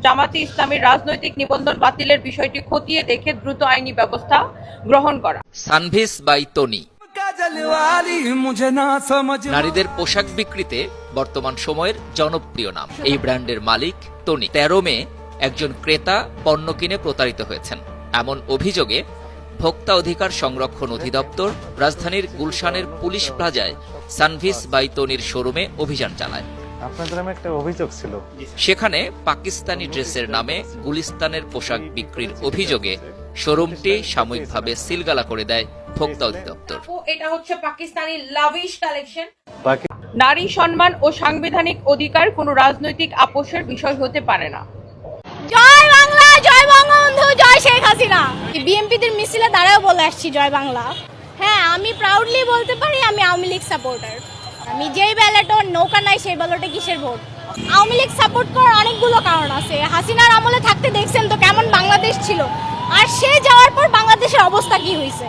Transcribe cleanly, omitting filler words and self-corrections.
জামাতে ইসলামীর রাজনৈতিক নিবন্ধন বাতিলের বিষয়টি খতিয়ে দেখে দ্রুত আইনি ব্যবস্থা গ্রহণ করা। সানভিস বাই তনি। নারীদের পোশাক বিক্রিতে বর্তমান সময়ের জনপ্রিয় নাম। এই ব্র্যান্ডের মালিক তনি। 13 মে একজন ক্রেতা পণ্য কিনে প্রতারিত হয়েছেন এমন অভিযোগে ভোক্তা অধিকার সংরক্ষণ অধিদপ্তর রাজধানীর গুলশানের পুলিশ প্লাজায় সানভিস বাই তনির শোরুমে অভিযান চালায়। আপনাদের নামে একটা অভিযোগ ছিল, সেখানে পাকিস্তানি ড্রেসের নামে গুলিস্তানের পোশাক বিক্রির অভিযোগে শোরুমটি সাময়িকভাবে সিলগালা করে দেয় ভোক্তা অধিদপ্তর। এটা হচ্ছে পাকিস্তানি লাভিশ কালেকশন। নারী সম্মান ও সাংবিধানিক অধিকার কোনো রাজনৈতিক আপোষের বিষয় হতে পারে না। জয় বাংলা, জয় বঙ্গবন্ধু, জয় শেখ হাসিনা। বিএনপিদের মিছিলে দাঁড়াও বলে আসছি জয় বাংলা। হ্যাঁ, আমি প্রাউডলি বলতে পারি আমি আওয়ামী লীগ সাপোর্টার। আমি যেই ব্যালটে নৌকা নাই সেই ব্যালটে কিসের ভোট। আওয়ামী লীগ সাপোর্ট করার অনেকগুলো কারণ আছে। হাসিনার আমলে থাকতে দেখছেন তো কেমন বাংলাদেশ ছিল, আর সে যাওয়ার পর বাংলাদেশের অবস্থা কি হয়েছে।